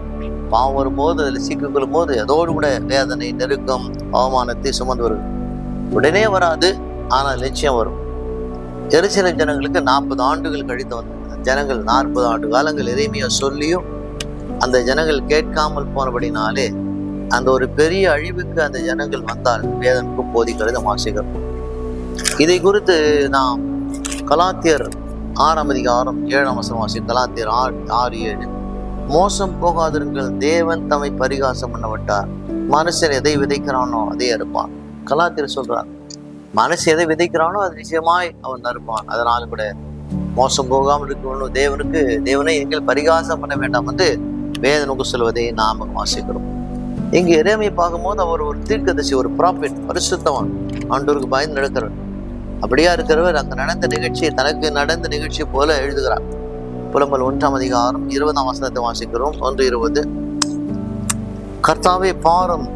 பாவம் வரும்போது அதில் சிக்கிக்கொள்ளும் போது அதோடு கூட வேதனை, நெருக்கம், அவமானத்தை சுமந்து வருது. உடனே வராது, ஆனால் நிச்சயம் வரும். எருசலேம் ஜனங்களுக்கு 40 ஆண்டுகள் கழித்து வந்த ஜனங்கள் 40 ஆண்டு காலங்கள் எரேமியா சொல்லியும் அந்த ஜனங்கள் கேட்காமல் போனபடினாலே அந்த ஒரு பெரிய அழிவுக்கு அந்த ஜனங்கள் வந்தால் வேதனைக்கும் போதிக்கிறது வாசிக்கிறோம். இதை குறித்து நாம் கலாத்தியர் 6ஆம் அதிகாரம் 7ஆம் வசனம் வாசிக்கிறோம். கலாத்தியர் 6:7 மோசம் போகாதிருங்கள், தேவன் தம்மை பரிகாசம் பண்ணவிட்டார், மனுஷன் எதை விதைக்கிறானோ அதே அறுப்பான். கலாத்தியர் சொல்றார், மனுஷன் எதை விதைக்கிறானோ அது நிச்சயமாய் அவன் அறுப்பான். அதனால கூட மோசம் போகாமல் இருக்கணும், தேவனை எங்கள் பரிகாசம் பண்ண வேண்டாம் என்று வேதனுக்கு சொல்வதை நாம் வாசிக்கிறோம். இங்கு எரேமியா பார்க்கும்போது அவர் ஒரு தீர்க்கதரிசி, ஒரு ப்ராஃபிட், பரிசுத்தவான், ஆண்டவருக்கு பயந்து நடக்கிறவர். அப்படியா இருக்கிறவர் அந்த நடந்த நிகழ்ச்சியை தனக்கு நடந்த நிகழ்ச்சி போல எழுதுகிறார். புலம்பல் 1ஆம் அதிகாரம் 20ஆம் வசனத்தை வாசிக்கிறோம். 1:20 கர்த்தாவே பாரும்,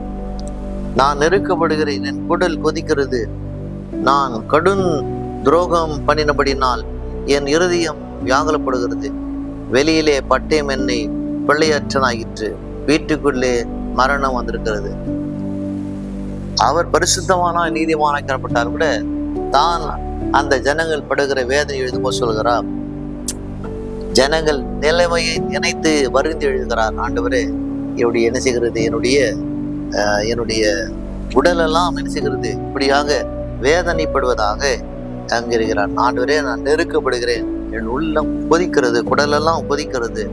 நான் நெருக்கப்படுகிறேன், என் குடல் கொதிக்கிறது, நான் கடும் துரோகம் பண்ணினபடினால் என் இருதயம் வியாகுலப்படுகிறது, வெளியிலே பட்டயம் என்னை பிள்ளையற்றனாயிற்று, வீட்டுக்குள்ளே மரணம் வந்திருக்கிறது. அவர் பரிசுத்தமான நீதிமானாய் காணப்பட்டார் கூட தான் அந்த ஜனங்கள் படுகிற வேதனை எழுதும்போது சொல்கிறார், ஜனங்கள் நிலைமையை நினைத்து வருந்தி எழுதுகிறார். ஆண்டவரே, என்னுடைய என்ன செய்கிறது, என்னுடைய உடலெல்லாம் என்ன செய்கிறது, இப்படியாக வேதனைப்படுவதாக அங்கிருக்கிறார். ஆண்டவரே, நான் நெருக்கப்படுகிறேன், என் உள்ளம் கொதிக்கிறது, குடலெல்லாம் கொதிக்கிறது,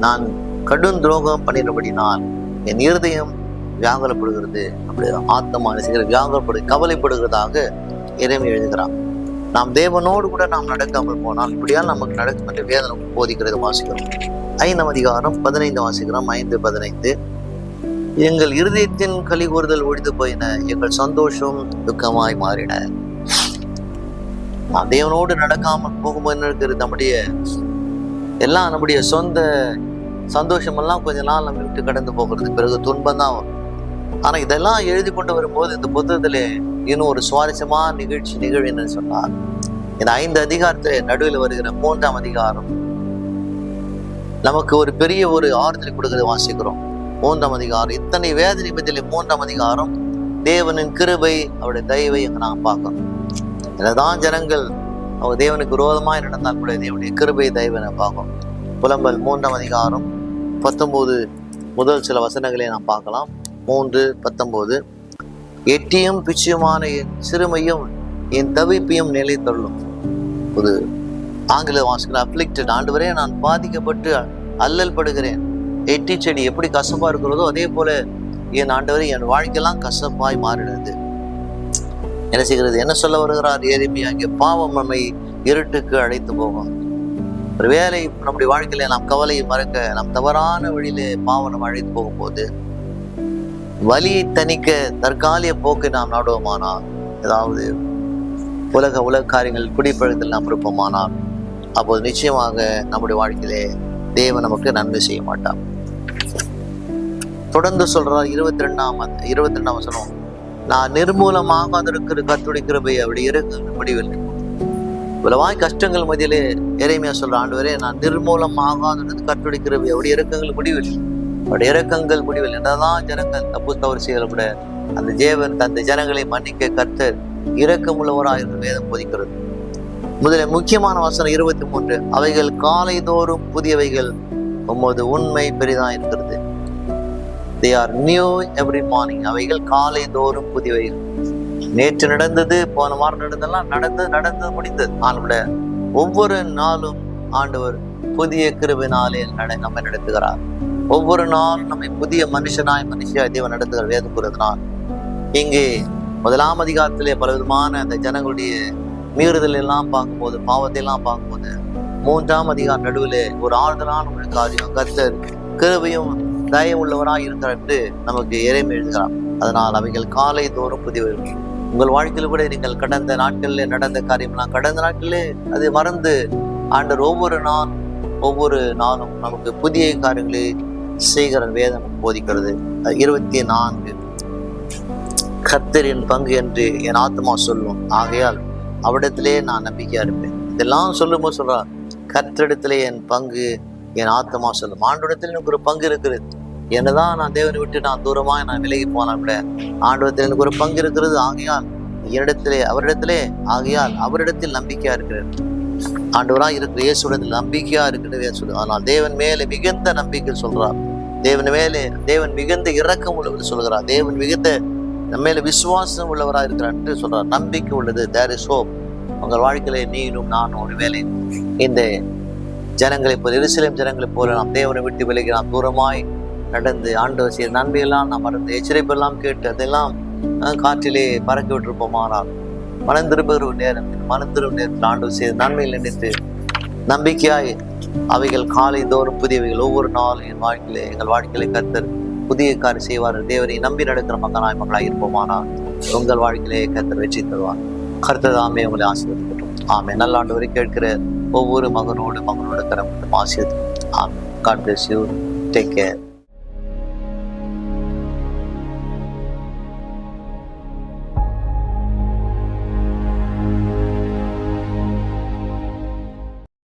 நான் கடும் துரோகம் பண்ணினபடினால் என் இருதயம் வியாகுலப்படுகிறது. அப்படி ஆத்மா கவலைப்படுகிறதாக எரேமியா எழுதுகிறான். நாம் தேவனோடு கூட நாம் நடக்காமல் போனால் இப்படியால் நமக்கு நடக்கும் என்று வேதனை போதிக்கிறது வாசிக்கிறோம். 5ஆம் அதிகாரம் 15 வாசிக்கிறோம். 5:15 எங்கள் இருதயத்தின் கலிகூறுதல் ஒழிந்து போயின, எங்கள் சந்தோஷம் துக்கமாய் மாறின. நாம் தேவனோடு நடக்காமல் போகும்போது என்ன இருக்கிறது, நம்முடைய சொந்த சந்தோஷமெல்லாம் கொஞ்ச நாள் நம்ம விட்டு கடந்து போகிறது, பிறகு துன்பம் தான் வரும். ஆனா இதெல்லாம் எழுதி கொண்டு வரும்போது இந்த புத்தகத்துல இன்னும் ஒரு சுவாரஸ்யமான நிகழ்வு என்னன்னு சொன்னார், இந்த 5 அதிகாரத்துல நடுவில் வருகிற 3ஆம் அதிகாரம் நமக்கு ஒரு பெரிய ஒரு ஆறுதல் கொடுக்கறதை வாசிக்கிறோம். 3ஆம் அதிகாரம் இத்தனை வேதனை மத்தியிலே 3ஆம் அதிகாரம் தேவனின் கிருபை, அவருடைய தயவை எங்க நாம் பார்க்கணும். என்னதான் ஜனங்கள் அவர் தேவனுக்கு விரோதமாய் நடந்தால் கூட தேவனுடைய கிருபை தயவை பார்க்கணும். புலம்பல் 3ஆம் அதிகாரம் 19 முதல் சில வசனங்களை நாம் பார்க்கலாம். 3:19 எட்டியும் பிச்சியுமான என் சிறுமையும் என் தவிப்பையும் நிலை தள்ளும். ஒரு ஆங்கில வாசிக்கிற அப்ளிக்டட், ஆண்டவரே நான் பாதிக்கப்பட்டு அல்லல் படுகிறேன். எட்டி செடி எப்படி கசப்பா இருக்கிறதோ அதே போல என் ஆண்டவரே என் வாழ்க்கையெல்லாம் கசப்பாய் மாறிடுது. என்ன செய்கிறது, என்ன சொல்ல வருகிறார் எரேமியா, அங்கே பாவம் நம்மை இருட்டுக்கு அழைத்து போகும். ஒரு வேலை நம்முடைய வாழ்க்கையில நாம் கவலையை மறக்க, நாம் தவறான வழியிலே பாவம் அழைத்து போகும்போது வலியை தணிக்க தற்காலிக போக்கு நாம் நாடுவோமானால், ஏதாவது உலக காரியங்கள் குடிப்பழத்தில் நாம் இருப்போமானால், அப்போது நிச்சயமாக நம்முடைய வாழ்க்கையிலே தேவன் நமக்கு நன்மை செய்ய மாட்டார். தொடர்ந்து சொல்றார் 22ஆம் வசனம், நான் நிர்மூலமாக இருக்கிற கர்த்தருடைய கிருபை அப்படி இருக்கு முடிவில். இவ்வளவாய் கஷ்டங்கள் மத்தியிலே எரேமியா சொல்ற, ஆண்டவரே நான் நிர்மூலமாக கர்த்தருடைய கிருபை அவருடைய இரக்கங்கள் முடிவில், அவருடைய இரக்கங்கள் முடிவில். என்னதான் ஜனங்கள் தப்பு தவறு செய்யல கூட அந்த ஜனங்களை மன்னிக்க கர்த்தர் இரக்கமுள்ளவராக வேதம் போதிக்கிறது. முதல்ல முக்கியமான வசனம் 23, அவைகள் காலை தோறும் புதியவைகள், உமது உண்மை பெரிதான் இருக்கிறது. They are new every morning. அவைகள் காலை தோறும் புதியவைகள். நேற்று நடந்தது, போன வாரம் நடந்ததெல்லாம் நடந்தது முடிந்தது. ஆனால் ஒவ்வொரு நாளும் ஆண்டவர் புதிய கிருபையினாலே நம்மை நடத்துகிறார். ஒவ்வொரு நாளும் நம்மை புதிய மனுஷியா தேவன் நடத்துகிற வேதம் கூறுவதனால் இங்கே 1ஆம் அதிகாரத்திலே பல விதமான அந்த ஜனங்களுடைய மீறுதல் எல்லாம் பார்க்கும்போது, பாவத்தை எல்லாம் பார்க்கும்போது, 3ஆம் அதிகாரம் நடுவில் ஒரு ஆறுதலான ஒரு காரியம், கர்த்தர் கிருபையும் தயவு உள்ளவராய் இருக்கிறார் என்று நமக்கு எரேமியா எழுதுகிறார். அதனால் அவைகள் காலை தோறும் புதியவர்கள். உங்கள் வாழ்க்கையில் கூட நீங்கள் கடந்த நாட்களில் நடந்த காரியம்லாம் கடந்த நாட்களிலே அது மறந்து ஆண்டவர் ஒவ்வொரு நாளும் நமக்கு புதிய காரியங்களை செய்கிற வேதம் போதிக்கிறது. 24 கர்த்தரின் பங்கு என்று என் ஆத்மா சொல்லும், ஆகையால் அவரிடத்திலே நான் நம்பிக்கையா இருப்பேன். இதெல்லாம் சொல்லும்போது சொல்றான், கர்த்தரிடத்திலே என் பங்கு என் ஆத்மா சொல்லும். ஆண்டவரிடத்தில் எனக்கு ஒரு பங்கு இருக்கிறது. என்னதான் நான் தேவனை விட்டு நான் தூரமா நான் விலகி போனா கூட ஆண்டவரிடத்தில் எனக்கு ஒரு பங்கு இருக்கிறது. ஆகையால் அவரிடத்தில் நம்பிக்கையா இருக்கிறேன். ஆண்டவரா இருக்கிற இயேசுடத்தில் நம்பிக்கையா இருக்கிறதே சொல்லு. ஆனால் தேவன் மேலே மிகுந்த நம்பிக்கை சொல்றார். தேவன் மிகுந்த இரக்கம் உள்ளவர் சொல்கிறார். தேவன் மிகுந்த நம்ம மேல விசுவாசம் உள்ளவராக இருக்கிறார் என்று சொல்றார். நம்பிக்கை உள்ளது. There is hope. உங்கள் வாழ்க்கையில நீனும் நானும் ஒரு வேலை இந்த ஜனங்களை போல, எருசலேம் ஜனங்களை போல நாம் தேவனை விட்டு விலகி நாம் தூரமாய் நடந்து ஆண்டவர் செய்த நன்மையெல்லாம் நாம் மறந்து எச்சரிப்பெல்லாம் கேட்டு அதெல்லாம் காற்றிலே பறக்க விட்டிருப்போமானால் மனந்திரும்புகிற ஒரு நேரம், மனந்திரும்பும் நேரத்தில் ஆண்டவர் செய்த நன்மையில் நினைத்து நம்பிக்கையாய் அவைகள் காலை தோறும் புதியவைகள் ஒவ்வொரு நாளும் எங்கள் வாழ்க்கையில கர்த்தர் புதிய காரியம் செய்வார். தேவரை நம்பி நடக்கிற மகனாய் இருப்போமானால் உங்கள் வாழ்க்கையிலே கர்த்தர் வெற்றி தருவார். கர்த்தர் தாமே உங்களை ஆசீர்வதிக்கட்டும். ஆமே. நல்ல ஆண்டவரை கேட்கிற ஒவ்வொரு மகனோடு கரம் ஆசீர்வதிக்கட்டும். ஆமே. God bless you. Take care.